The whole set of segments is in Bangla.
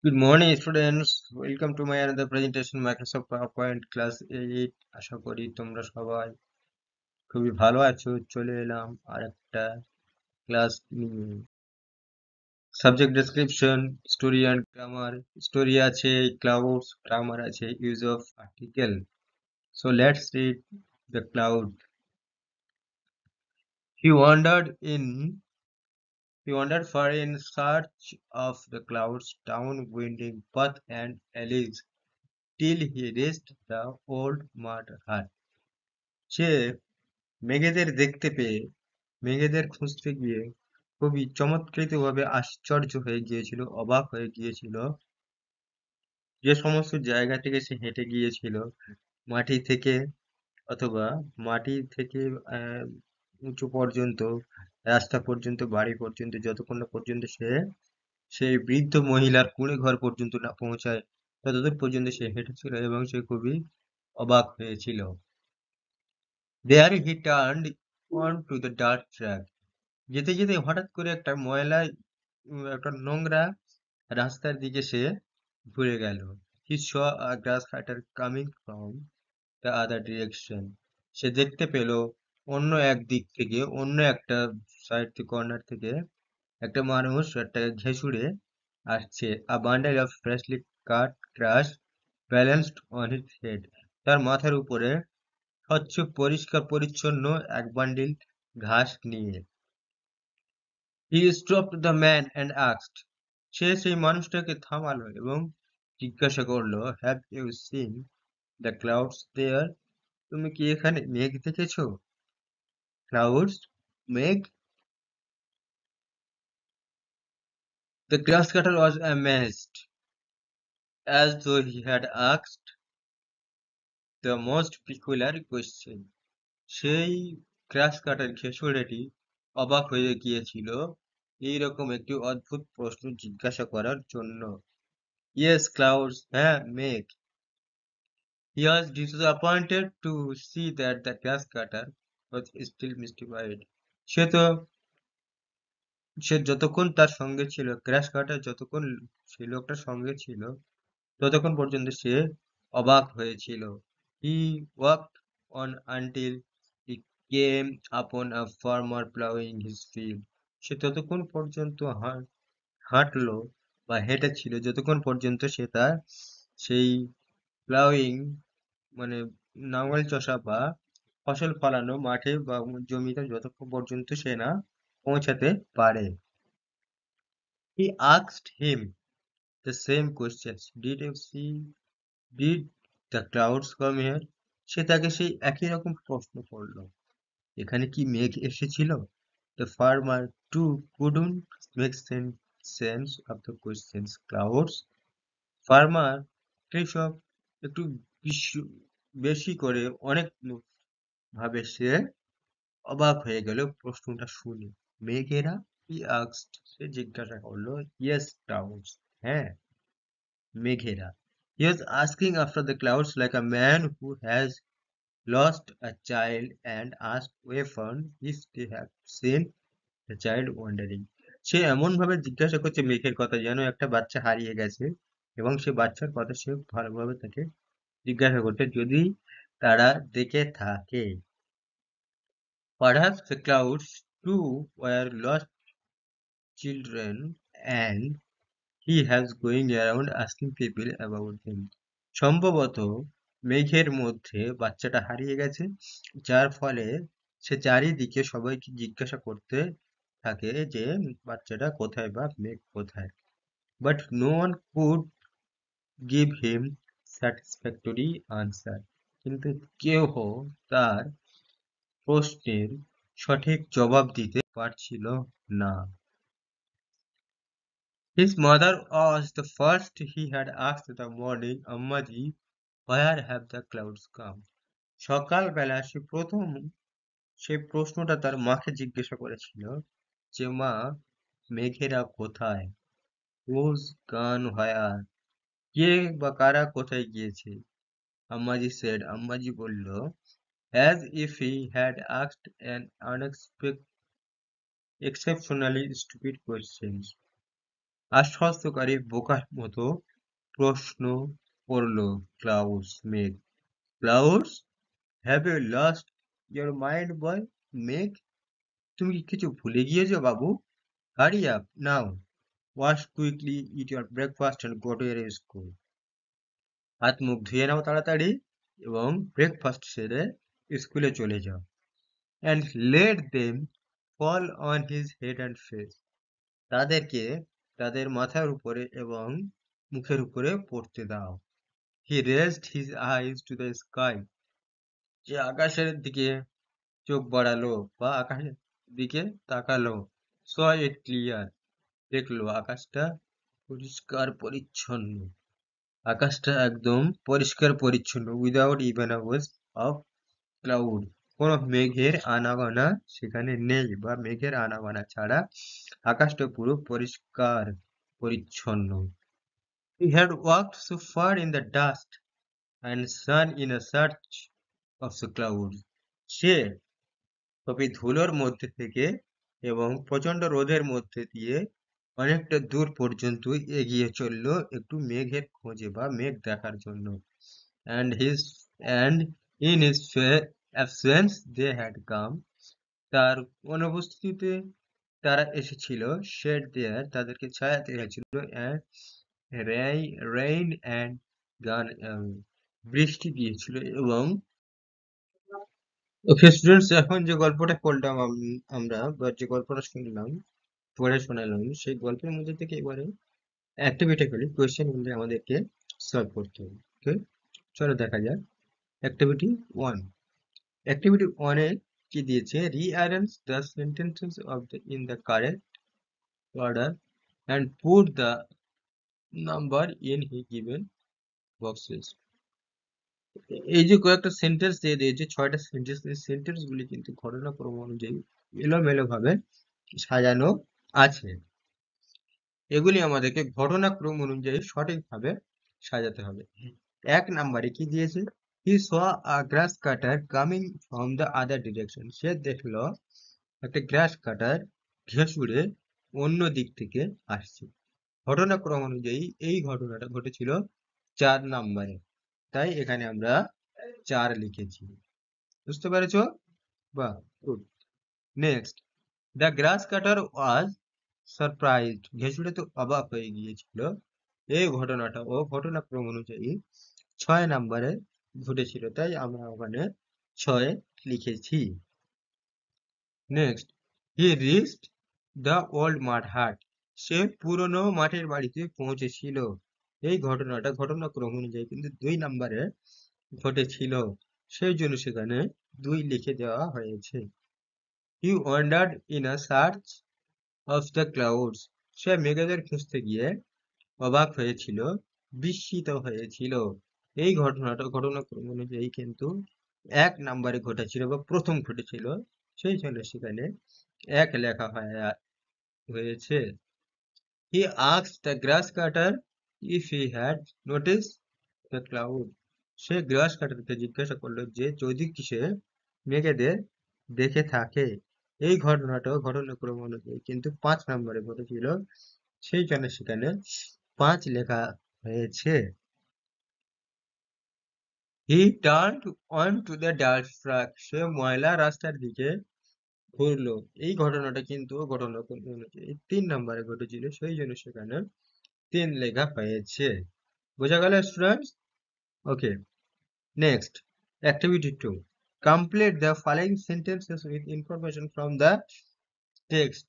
Good morning, students. Welcome to my another presentation, Microsoft PowerPoint class 8. আশা করি তোমরা সবাই খুবই ভালো আছো। চলে এলাম আরেকটা ক্লাস নিয়ে। Subject description, story and grammar. Story আছে ক্লাউডস, গ্রামার আছে use of article. So let's read the cloud. He wandered in he wandered far in search of the clouds down winding path and alleys till he reached the old mud hut. সে মেঘেদের দেখতে পেয়ে মেঘেদের খুঁজতে গিয়ে খুবই চমৎকৃতভাবে আশ্চর্য হয়ে গিয়েছিল, অবাক হয়ে গিয়েছিল। যে সমস্ত জায়গা থেকে সে হেঁটে গিয়েছিল, মাটি থেকে অথবা মাটি থেকে আহ, উঁচু পর্যন্ত, রাস্তা পর্যন্ত, বাড়ি পর্যন্ত, যতক্ষণ না পর্যন্ত সে সেই বৃদ্ধ মহিলার কুঁড়ে ঘর পর্যন্ত না পৌঁছায়, ততদূর পর্যন্ত সে হেঁটেছিল এবং সে খুবই অবাক হয়েছিল। There he turned onto the dirt track. যেতে যেতে হঠাৎ করে একটা ময়লা, একটা নোংরা রাস্তার দিকে সে ঘুরে গেল। He saw a grass cutter coming from the other direction. সে দেখতে পেল অন্য এক দিক থেকে, অন্য একটা সাইড থেকে, কর্নার থেকে একটা মানুষ একটা ঘেঁষুড়ে আসছে। A bundle of freshly cut grass balanced on his head. তার মাথার উপরে স্বচ্ছ পরিষ্কার পরিচ্ছন্ন এক বান্ডিল ঘাস নিয়ে। He stopped the man and asked. সে সেই মানুষটাকে থামালো এবং জিজ্ঞাসা করলো, Have you seen the clouds there? তুমি কি এখানে মেঘ দেখেছো? Clouds? মেঘ? The grass cutter was amazed, as though he had asked the most peculiar question. সেই গ্রাস কাটার ঘেঁষুড়েটি অবাক হয়ে গিয়েছিল এইরকম একটি অদ্ভুত প্রশ্ন জিজ্ঞাসা করার জন্য। Yes, clouds, হ্যাঁ মেঘ। He was disappointed to see that the grass cutter was still mystified. সে তো সে যতক্ষণ তার সঙ্গে ছিল, গ্রাস কাটার যতক্ষণ সেই লোকটার সঙ্গে ছিল, ততক্ষণ পর্যন্ত সে অবাক হয়েছিল। He walked on until he came upon a farmer plowing his field. সে ততক্ষণ পর্যন্ত হাঁটলো বা হেঁটেছিল যতক্ষণ পর্যন্ত সে তার সেই প্লাউইং, মানে নাঙল চষা বা ফসল ফলানো মাঠে বা জমিতে যতক্ষণ পর্যন্ত সে না পৌঁছাতে পারে। He asked him the same questions. Did the clouds come here? সে তাকে সেই একই রকম প্রশ্ন করলো, এখানে কি মেঘ এসেছিল? The farmer too couldn't make sense of the questions. Clouds? Farmer, কৃষক একটু বেশি করে অনেক ভাবে সে অবাক হয়ে গেল প্রশ্নটা শুনে। মেঘেরা? he asked, সে জিজ্ঞাসা করলো। yes, clouds, হ্যাঁ মেঘেরা। he was asking after the clouds like a man who has lost a child and asked wayward if they have seen the child wandering. সে এমন ভাবে জিজ্ঞাসা করছে মেঘের কথা, যেন একটা বাচ্চা হারিয়ে গেছে এবং সে বাচ্চার কথা সে ভালোভাবে তাকে জিজ্ঞাসা করছে যদি তারা দেখে থাকে। Perhaps the clouds too were lost children and he has going around asking people about them. সম্ভবত মেঘের মধ্যে বাচ্চাটা হারিয়ে গেছে, যার ফলে সে চারিদিকে সবাইকে জিজ্ঞাসা করতে থাকে যে বাচ্চাটা কোথায় বা মেঘ কোথায়। But no one could give him satisfactory answer. কিন্তু কেউ তার প্রশ্নের সঠিক জবাব দিতে পারছিল না। His mother was the first he had asked the morning, Ammaji, where have the clouds come? সকালবেলা সে প্রথম সেই প্রশ্নটা তার মাকে জিজ্ঞাসা করেছিল যে মা, মেঘেরা কোথায়? Who's gone where? কে বা কারা কোথায় গিয়েছে? আম্মাজি said, আম্মাজি বলল, as if he had asked an exceptionally stupid question. আশ্বস্তকারী বোকার মতো প্রশ্ন করল ক্লাউস মেঘ। Klaus, have you lost your mind boy? মেঘ, তুমি কি কিছু ভুলে গিয়েছো বাবু? Hurry up now, wash quickly, eat your breakfast and go to your school. হাত মুখ ধুয়ে নাও তাড়াতাড়ি এবং ব্রেকফাস্ট সেরে স্কুলে চলে যাও। And let them fall on his head and face. তাদেরকে তাদের মাথার উপরে এবং মুখের উপরে পড়তে দাও। He raised his eyes to the sky. যে আকাশের দিকে চোখ বাড়ালো বা আকাশের দিকে তাকালো। স ইট ক্লিয়ার, দেখলো আকাশটা পরিষ্কার পরিচ্ছন্ন। আকাশটা একদম পরিষ্কার পরিচ্ছন্ন, without even a ways of cloud. কোনো মেঘের আনাগোনা সেখানে নেই বা মেঘের আনাগোনা ছাড়া আকাশটা পুরো পরিষ্কার পরিচ্ছন্ন। He had walked so far in the dust and sun in a search of the clouds. সে তবে ধুলোর মধ্যে থেকে এবং প্রচন্ড রোদের মধ্যে দিয়ে অনেকটা দূর পর্যন্ত এগিয়ে চলল একটু মেঘের খোঁজে বা মেঘ দেখার জন্য। and his and in his absence they had come. তার অনুপস্থিতিতে তারা এসেছিল। shed there, তাদেরকে ছায়াতে এসেছিল। and rain and gun, বৃষ্টি দিয়েছিল। এবং ওকে স্টুডেন্টস, এখন যে গল্পটা করলাম আমরা বা যে গল্পটা শুনলাম পড়ে শোনালাম, সেই গল্পের মধ্যে থেকে এবারে অ্যাক্টিভিটি করি, কোয়েশ্চেন গুলো আমাদেরকে সলভ করতে হবে। ওকে, চলো দেখা যাক। অ্যাক্টিভিটি 1। অ্যাক্টিভিটি 1 এ কি দিয়েছে? Rearrange the sentences of the in the correct order and put the number in he given boxes. এই যে কয়েকটা সেন্টেন্স দিয়ে দিয়েছে, 6টা সেন্টেন্স, এই সেন্টেন্স গুলি কিন্তু ঘটনাক্রম অনুযায়ী এলোমেলো ভাবে সাজানো আছে। এগুলি আমাদেরকে ঘটনাক্রম অনুযায়ী সঠিকভাবে সাজাতে হবে। 1 নম্বরে কি দিয়েছে? He saw a grass cutter coming from the other direction. সে দেখলো একটা গ্রাস কাটার ঘেঁষুড়ে অন্য দিক থেকে আসছে। ঘটনাক্রম অনুযায়ী এই ঘটনাটা ঘটেছিল 4 নম্বরে, তাই এখানে আমরা 4 লিখেছি। বুঝতে পেরেছো? বাহ, good. Next, the grass cutter was surprised. ঘেঁষুড়ে তো অবাক হয়ে গিয়েছিল। এই ঘটনাটা ও ঘটনাক্রম অনুযায়ী 6 নম্বরে ঘটেছিল, তাই আমরা ওখানে 6 লিখেছি। Next, he reached the old mud hut. সে পুরনো মাটির বাড়িতে পৌঁছেছিল। এই ঘটনাটা ঘটনাক্রম অনুযায়ী কিন্তু 2 নম্বরে ঘটেছিল, সেই জন্য সেখানে 2 লিখে দেওয়া হয়েছে। He wandered in a search of the clouds. সে মেঘেদের খুঁজতে গিয়ে অবাক হয়েছিল, বিস্মিত হয়েছিল। এই ঘটনাটা ঘটনাক্রম অনুযায়ী কিন্তু 1 নম্বরে ঘটেছিল বা প্রথম ঘটেছিল, সেই জন্য সেখানে 1 লেখা হয়েছে। He asked the grass cutter if he had noticed the cloud. সে গ্রাস কাটারকে জিজ্ঞাসা করলো যে যদি সে মেঘেদের দেখে থাকে। এই ঘটনাটাও ঘটনাক্রম অনুযায়ী কিন্তু 5 নম্বরে ঘটেছিল, সেই জন্য সেখানে 5 লেখা হয়েছে। He turned on to the dirt track. সে ময়লা রাস্তার দিকে ঘুরলো। এই ঘটনাটা কিন্তু ঘটনাক্রম অনুযায়ী 3 নম্বরে ঘটেছিল, সেই জন্য সেখানে 3 লেখা হয়েছে। বোঝা গেল students? Okay, next, activity 2। Complete the following sentences with information from the text.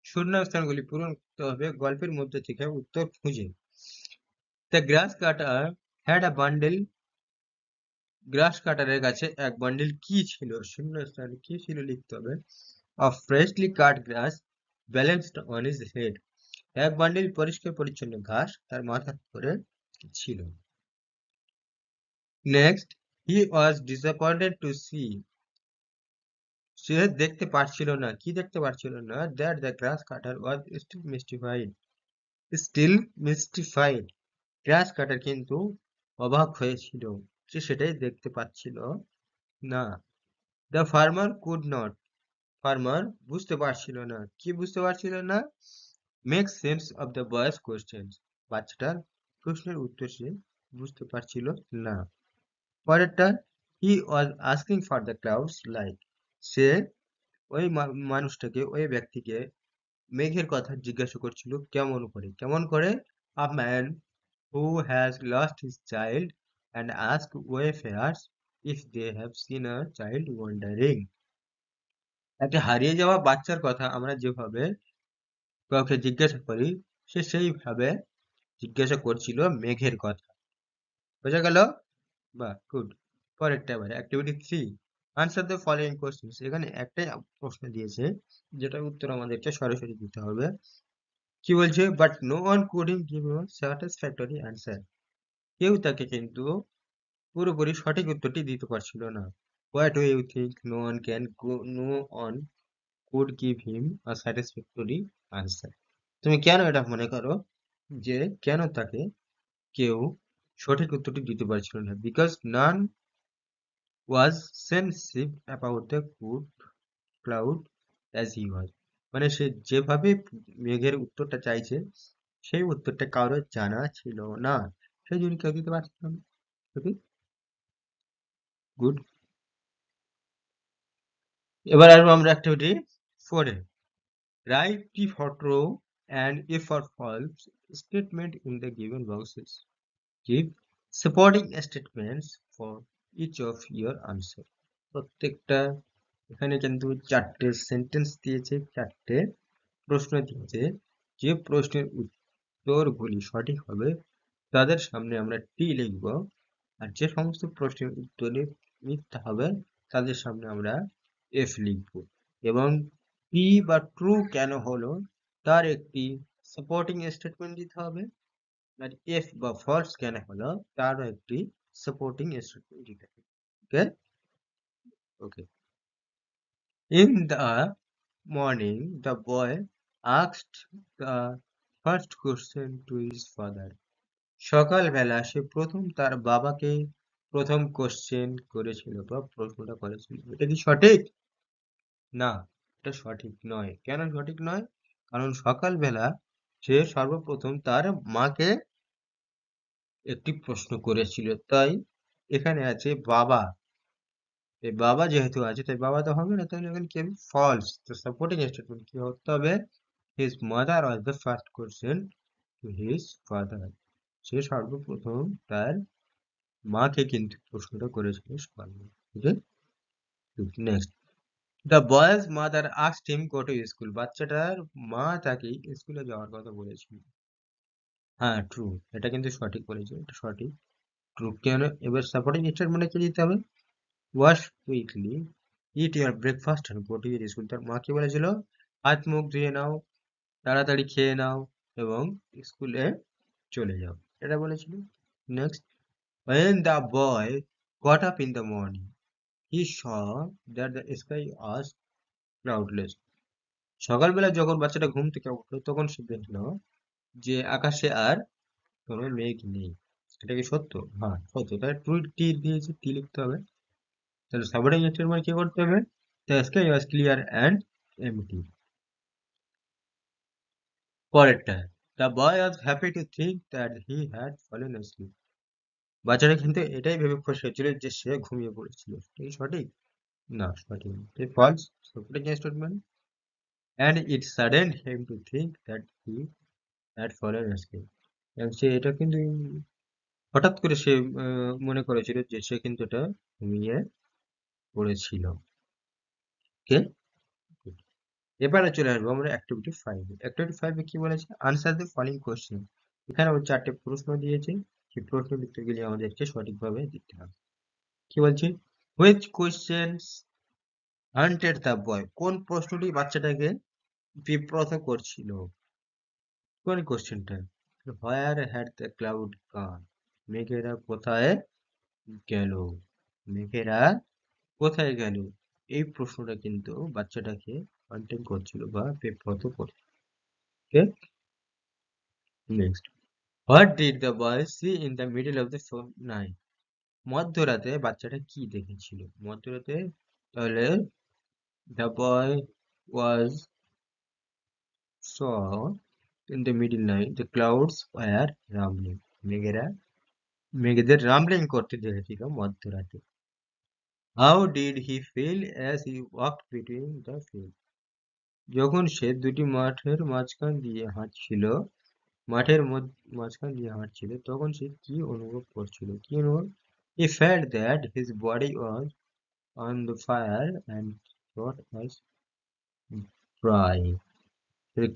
শূন্যস্থানগুলি পূরণ করতে হবে গল্পের মধ্যে থেকে উত্তর খুঁজে। The grass cutter had a bundle. Grass কাটারের কাছে এক বান্ডিল কি ছিল? শূন্যস্থানে কি ছিল লিখতে হবে। Of freshly cut grass balanced on his head. এক বান্ডিল পরিষ্কার পরিচ্ছন্ন ঘাস তার মাথার উপরে ছিল। Next, he was disappointed to see. সে দেখতে পারছিল না, কি দেখতে পারছিল না? That the grass cutter was still mystified. Still mystified, grass cutter কিন্তু অবাক হয়েছিল, সে সেটাই দেখতে পাচ্ছিল না। The farmer could not. Farmer বুঝতে পারছিল না, কি বুঝতে পারছিল না? Make sense of the boys questions. বাচ্চাটার প্রশ্নের উত্তর সে বুঝতে পারছিল না। পরেরটা, he was asking for the clouds like. সে ওই মানুষটাকে, ওই ব্যক্তিকে মেঘের কথা জিজ্ঞাসা করছিল কেমন করে, কেমন করে? A man who has lost his child and ask wayfarers if they have seen a child wandering. একটা হারিয়ে যাওয়া বাচ্চার কথা আমরা যেভাবে কাউকে জিজ্ঞাসা করি, সে সেইভাবে জিজ্ঞাসা করছিল মেঘের কথা। বোঝা গেল? বাহ, গুড। পরেরটা এবার activity 3, answer the following questions. এখানে একটাই প্রশ্ন দিয়েছে, যেটার উত্তর আমাদেরকে সরাসরি দিতে হবে। কি বলছে? But no one could give a satisfactory answer. কেউ তাকে কিন্তু পুরোপুরি সঠিক উত্তরটি দিতে পারছিল না। What do you think no one could give him a satisfactory answer? তুমি কেন এটা মনে করো যে কেন তাকে কেউ সঠিক উত্তরটি দিতে পারছিল না? Because none was sensitive about the good cloud as he was. মানে সে যেভাবে মেঘের উত্তরটা চাইছে, সেই উত্তরটা কারোর জানা ছিল না, সেই জন্য কেউ দিতে পারছিল না। ওকে, গুড। এবার আসবো আমরা activity 4-এ। Write the for true and if for false statement in the given boxes. Give supporting statements for each of your answer. প্রত্যেকটা এখানে কিন্তু 4টে সেন্টেন্স দিয়েছে, 4টে প্রশ্ন দিয়েছে। যে প্রশ্নের উত্তরগুলি সঠিক হবে তাদের সামনে আমরা টি লিখব, আর যে সমস্ত প্রশ্নের উত্তরে মিথ্যা হবে তাদের সামনে আমরা এফ লিখব। এবং পি বা ট্রু কেন হলো তার একটি সাপোর্টিং স্টেটমেন্ট দিতে হবে, আর এফ বা ফলস কেন হলো তারও একটি সাপোর্টিং স্টেটমেন্ট দিতে হবে। Okay okay. In the morning the boy asked the first question to his father. সকালবেলা সে প্রথম তার বাবাকে প্রথম কোশ্চেন করেছিল বা প্রশ্নটা করেছিল। এটা কি সঠিক? না, এটা সঠিক নয়। কেন সঠিক নয়? কারণ সকালবেলা সে সর্বপ্রথম তার মাকে একটি প্রশ্ন করেছিল, তাই এখানে আছে বাবা। এই বাবা যেহেতু আছে তাই বাবা তো হবে না, তাহলে এখানে কি হবে? ফলস। তো সাপোর্টিং স্টেটমেন্ট কি হতে হবে? His mother was the first question to his father. সে সর্বপ্রথম তার মাকে কিন্তু প্রশ্নটা করেছিল সকালবেলা। Okay, next. The boy's mother asked him go to school. বাচ্চাটার মা তাকে স্কুলে যাওয়ার কথা বলেছিল। হ্যাঁ, ট্রু। এটা কিন্তু সঠিক বলেছে, এটা সঠিক, ট্রু। কেন? এবার সাপোর্টিং স্টেটমেন্টে কি দিতে হবে? Wash quickly, eat your breakfast and go to your school. তার মা কি বলেছিল? হাত মুখ ধুয়ে নাও, তাড়াতাড়ি খেয়ে নাও এবং স্কুলে চলে যাও, এটা বলেছিল। Next, when the boy got up in the morning he saw that the sky was cloudless. সকালবেলা যখন বাচ্চাটা ঘুম থেকে উঠলো তখন সে দেখলো যে আকাশে আর কোনো মেঘ নেই। এটা কি সত্য? হ্যাঁ, সত্য। তাই ট্রু টি দিয়েছে, টি লিখতে হবে। তাহলে সাবঅর্ডিং স্টেটমেন্ট কি করতে হবে? The sky was clear and empty. পরেরটা, the boy was happy to think that he had fallen asleep. বাচ্চাটা কিন্তু এটাই ভেবে খুশি হয়েছিল যে সে ঘুমিয়ে পড়েছিল। এটা কি সঠিক? না, সঠিক না। False. Supporting statement, and it saddened him to think that he had fallen asleep. এবং সে এটা কিন্তু হঠাৎ করে সে মনে করেছিল যে সে কিন্তু এটা ঘুমিয়ে পড়েছিল। ওকে, এবারে চলে আসবো আমরা অ্যাক্টিভিটি 5-এ। অ্যাক্টিভিটি 5-এ কি বলেছে? Answer the following question. এখানে ও 4টে প্রশ্ন দিয়েছে, সেই প্রশ্নের উত্তরগুলি আমাদেরকে সঠিকভাবে দিতে হবে। কি বলছে? Which questions haunted the boy. কোন প্রশ্নটি বাচ্চাটাকে বিব্রত করছিল? কোন কোশ্চেনটা? Where had the cloud gone. মেঘেরা কোথায় গেল? মেঘেরা কোথায় গেল? এই প্রশ্নটা কিন্তু বাচ্চাটাকে হান্টিং করছিল বা বিব্রত করছিল। Okay, next. What did the boy see in the middle of the night. মধ্যরাতে বাচ্চাটা কি দেখেছিল? মধ্যরাতে, তাহলে the boy was saw In the middle night, the clouds were rumbling. মেঘেরা মেঘেদের রামলিং করতে দেখেছিল মধ্যরাতে। How did he feel as he walked between the fields? যখন সে দুটি মাঠের মাঝখান দিয়ে হাঁটছিল, তখন সে কি অনুভব করছিল? কি অনুভব? He felt that his body was on the fire and thought was drying.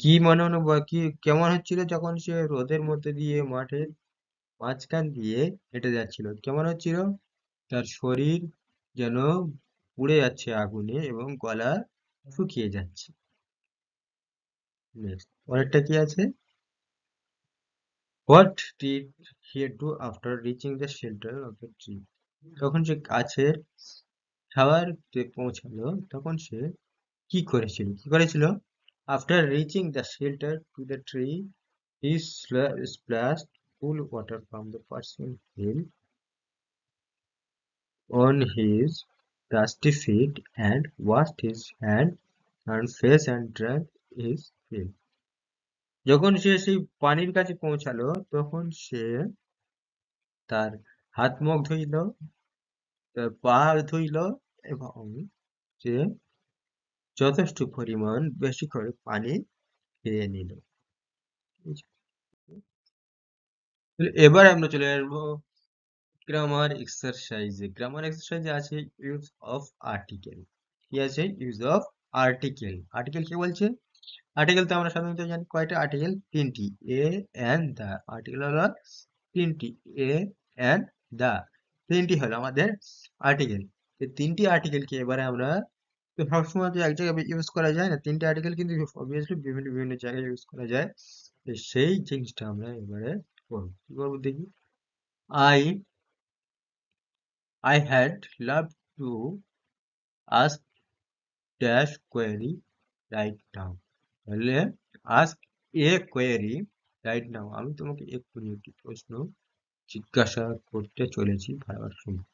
কি মনে অনুভব কি কেমন হচ্ছিল যখন সে রোদের মধ্যে দিয়ে মাঠের মাঝখান দিয়ে হেঁটে যাচ্ছিল? কেমন হচ্ছিল? তার শরীর যেন পুড়ে যাচ্ছে আগুনে এবং গলা শুকিয়ে যাচ্ছে। নেক্সট পরেরটা কি আছে? What did he do after reaching the shelter of the tree? তখন সে গাছের ছায়াতে পৌঁছালো, তখন সে কি করেছিল? After reaching the shelter to the tree, he splashed cool water from the Persian hill on his dusty feet and washed his hands and face and drank his fill. যখন সে সেই পানির কাছে পৌঁছালো, তখন সে তার হাত মুখ ধুইল, তার পা ধুইল এবং সে যথেষ্ট পরিমাণ বেশি করে পানি খেয়ে নিল। এবার আমরা চলে আসবো গ্রামার এক্সারসাইজে। গ্রামার এক্সারসাইজে আছে ইউজ অফ আর্টিকেল। কি আছে? Use of article. আর্টিকেল কি বলছে? আর্টিকেল তো আমরা সাধারণত জানি কয়টা আর্টিকেল? তিনটি। এ এন্ড দা আর্টিকেল হলো তিনটি। এ এন্ড দা তিনটি হলো আমাদের আর্টিকেল। এই তিনটি আর্টিকেলকে এবারে আমরা তো সবসময় তো এক জায়গায় ইউজ করা যায় না, তিনটি আর্টিকেল কিন্তু অবভিয়াসলি বিভিন্ন বিভিন্ন জায়গায় ইউজ করা যায়। তো সেই জিনিসটা আমরা এবারে করবো। কি করবো দেখি? I had loved to ask dash query right now. তাহলে ask a query right now. আমি তোমাকে এক্ষুনি একটি প্রশ্ন জিজ্ঞাসা করতে চলেছি ভাবার সময়।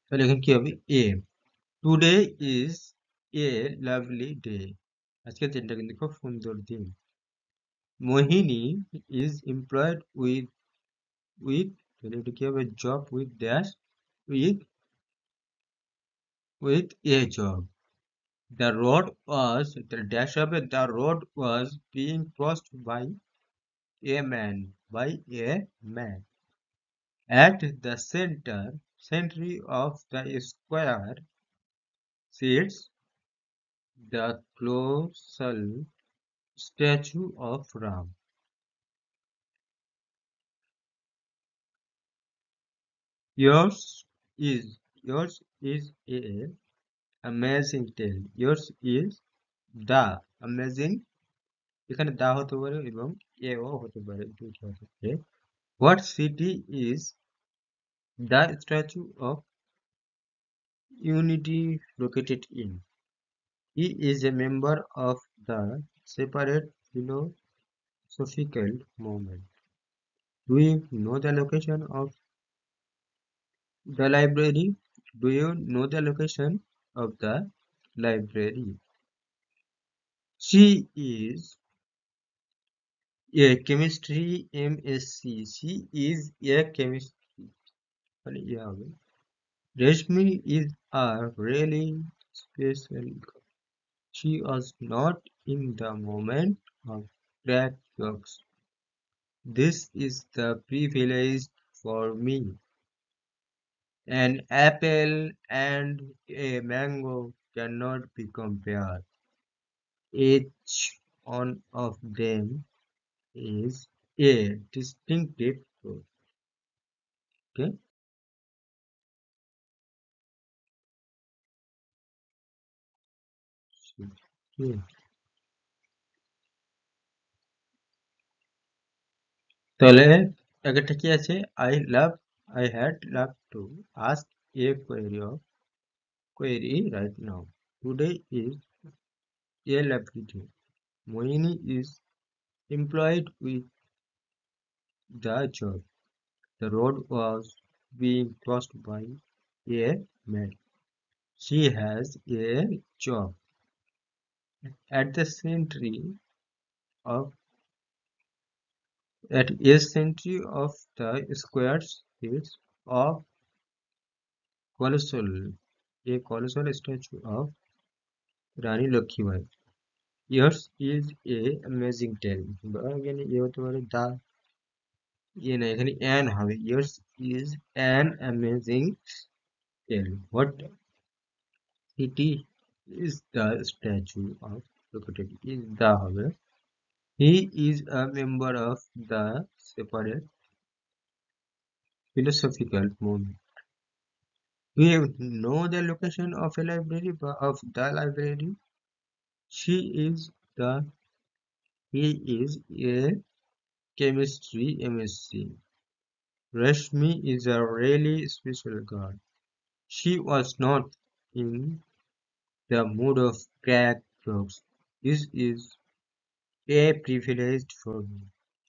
তাহলে এখানে কি হবে? A. Today is a lovely day. আজকের দিনটা কিন্তু খুব সুন্দর দিন। Mohini is employed with তাহলে এটা কি হবে? Job with dash with a job. The road was being crossed by a man. At the center of the square sits the colossal statue of Ram. Yours is a amazing tale. Yours is the amazing. এখানে দা হতে পারে এবং এও হতে পারে, দুটো হতে পারে। What city is the Statue of Unity located in? He is a member of the separate philosophical movement. Do you know the location of the library? Do you know the location of the library? She is a chemistry MSc. She is a chemistry. মানে ইয়ে হবে। Rashmi is a really special girl. She was not in the moment of crack jokes. This is the privilege for me. An apple and a mango cannot be compared. Each one of them is a distinctive fruit. Okay? Okay. তাহলে একটা কি আছে? I had loved to ask a query right now. Today is a lovely day. Moini is employed with the job. The road was being crossed by a man. She has a job at the center of At each century of the squares is of colossal, a colossal statue of Rani Lakshmi. Yours is a amazing tale. এখানে এ হতে পারে দা ইয়ে না এখানে অ্যান হবে yours is an amazing tale. What city is the statue of located? Is the হবে he is a member of the separate philosophical movement. Do you know the location of a library of the library? She is the he is a chemistry MSc. Rashmi is a really special girl. She was not in the mood of crack jokes. This is a privilege for me.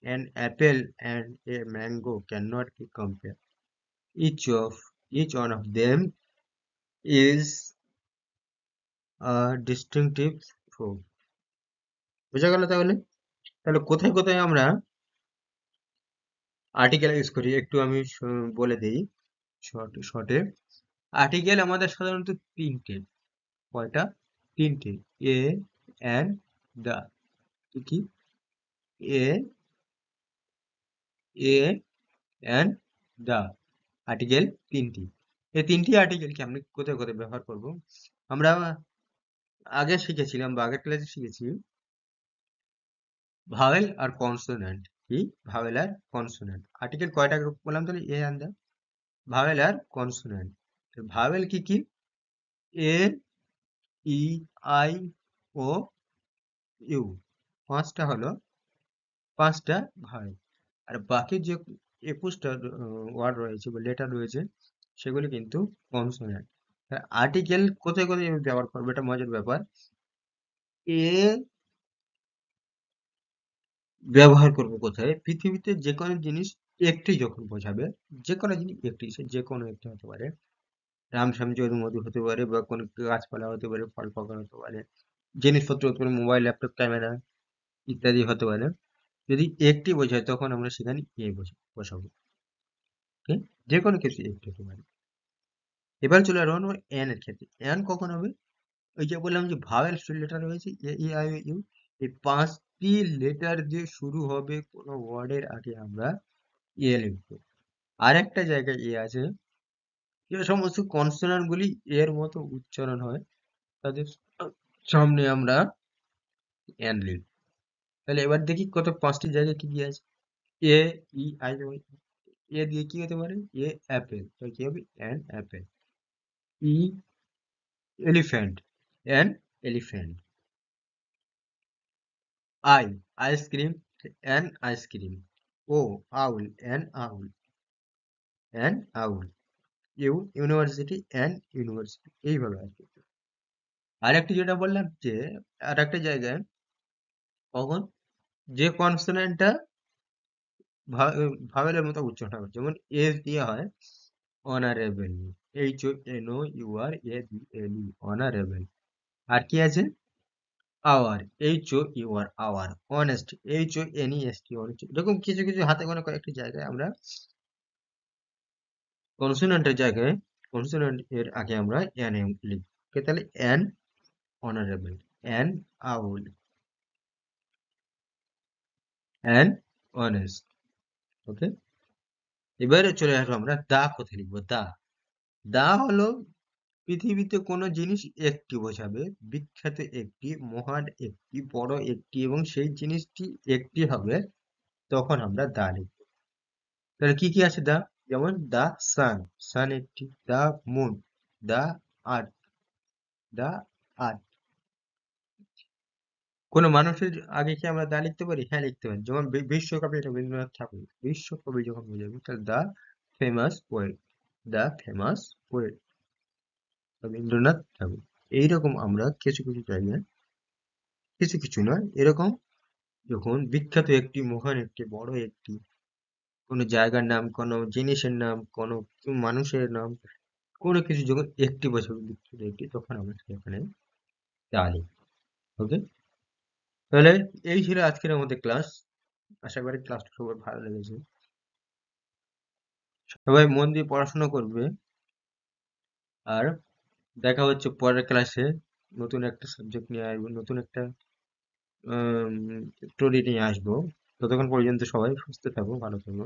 An apple and a mango cannot be compared. Each of each one of them is a distinctive fruit. বোঝা গেল তাহলে? তাহলে কোথায় কোথায় আমরা আর্টিকেল ইউজ করি একটু আমি বলে দিই শর্টে। আর্টিকেল আমাদের সাধারণত তিনটে। কয়টা? তিনটে। এ অ্যান্ড দা। কি? এ অ্যান্ড দা আর্টিকেল তিনটি। এই তিনটি আর্টিকেলকে আমরা কোথায় কোথায় ব্যবহার করব? আমরা আগে শিখেছিলাম বা আগের ক্লাসে শিখেছি ভাওয়েল আর কনসোনেন্ট। কি? ভাওয়েল আর কনসোনেন্ট। আর্টিকেল কয়টা বললাম তাহলে? এ অ্যান্ড দা, ভাওয়েল আর কনসোনেন্ট। ভাওয়েল কি কি? A, E, I, O, U. পাঁচটা হলো পাঁচটা ভাওয়েল। আর বাকি যে 21টা ওয়ার্ড রয়েছে বা লেটার রয়েছে সেগুলি কিন্তু কনসোনেন্ট। আর্টিকেল কোথায় কোথায় ব্যবহার করবো এটা মজার ব্যাপার। এ ব্যবহার করব কোথায়? পৃথিবীতে যে কোনো জিনিস একটি যখন বোঝাবে, যে কোনো জিনিস একটি, সে যে কোনো একটি হতে পারে, রামশ্যাম যদু মধু হতে পারে বা কোনো গাছপালা হতে পারে, ফল পাকড় হতে পারে, জিনিসপত্র হতে পারে, মোবাইল ল্যাপটপ ক্যামেরা ইত্যাদি হতে পারে। যদি একটি বোঝায় তখন আমরা সেখানে এ বসাবো। ওকে, যে কোনো কিছু একটি হতে পারে। এবার চলে আসবো এন এর ক্ষেত্রে। এন কখন হবে? ওই যে বললাম যে ভাওয়েল লেটার রয়েছে এ ই আই ও ইউ, এই পাঁচটি লেটার দিয়ে শুরু হবে কোনো ওয়ার্ডের আগে আমরা এ লিখবো। আর একটা জায়গায় এ আছে, যে সমস্ত কনসোনান্ট গুলি এর মতো উচ্চারণ হয় তাদের সামনে আমরা এন লিখব। তাহলে এবার দেখি কত পাঁচটি জায়গায় কি কি আছে। এ ই আই ও, এ দিয়ে কি হতে পারে? এ অ্যাপেল, তাহলে কি হবে? An Apple. E elephant, an elephant. I ice cream, an ice cream. O owl, an owl, an owl. U university, an university। এইভাবে আর কি। আর একটি যেটা বললাম যে আর একটা জায়গায় কখন যে কনসোনেন্টটা ভাওয়েলের মতো উচ্চারণ হবে, যেমন এস দিয়ে হয় honourable, H O N O U R A B L E, honourable. আর কি আছে? Hour, H O U R, hour. Honest, H O N E S T, honest. এরকম কিছু কিছু হাতে গোনা কয়েকটি জায়গায় আমরা কনসোনেন্টের জায়গায় কনসোনেন্ট এর আগে আমরা এন লিখব। ওকে, তাহলে an honourable, an owl, an honest. Okay, এবারে চলে আসবো আমরা দা কোথায় লিখবো। দা, দা হলো পৃথিবীতে কোনো জিনিস একটি বোঝাবে, বিখ্যাত একটি, মহান একটি, বড় একটি, এবং সেই জিনিসটি একটি হবে, তখন আমরা দা লিখবো। তাহলে কি কি আছে দা? যেমন দা সান, সান একটি। দা মুন, দা আর্থ, দা আর্থ। কোনো মানুষের আগে কি আমরা দা লিখতে পারি? হ্যাঁ, লিখতে পারি। যেমন বিশ্বকবি রবীন্দ্রনাথ ঠাকুর, বিশ্বকবি যখন বোঝাবো তাহলে দা ফেমাস পোয়েট, দা ফেমাস পোয়েট রবীন্দ্রনাথ ঠাকুর। এইরকম আমরা কিছু কিছু জায়গায়, কিছু কিছু নয়, এরকম যখন বিখ্যাত একটি, মহান একটি, বড় একটি, কোনো জায়গার নাম, কোনো জিনিসের নাম, কোনো মানুষের নাম, কোনো কিছু যখন একটি বোঝাবে, বিখ্যাত একটি, তখন আমরা সেখানে দা লিখি। ওকে, তাহলে এই ছিল আজকের আমাদের ক্লাস। আশা করি ক্লাসটা সবার ভালো লেগেছে। সবাই মন দিয়ে পড়াশোনা করবে। আর দেখা হচ্ছে পরের ক্লাসে। নতুন একটা সাবজেক্ট নিয়ে আসবো, নতুন একটা স্টোরি নিয়ে আসবো। ততক্ষণ পর্যন্ত সবাই সুস্থ থাকো, ভালো থাকো।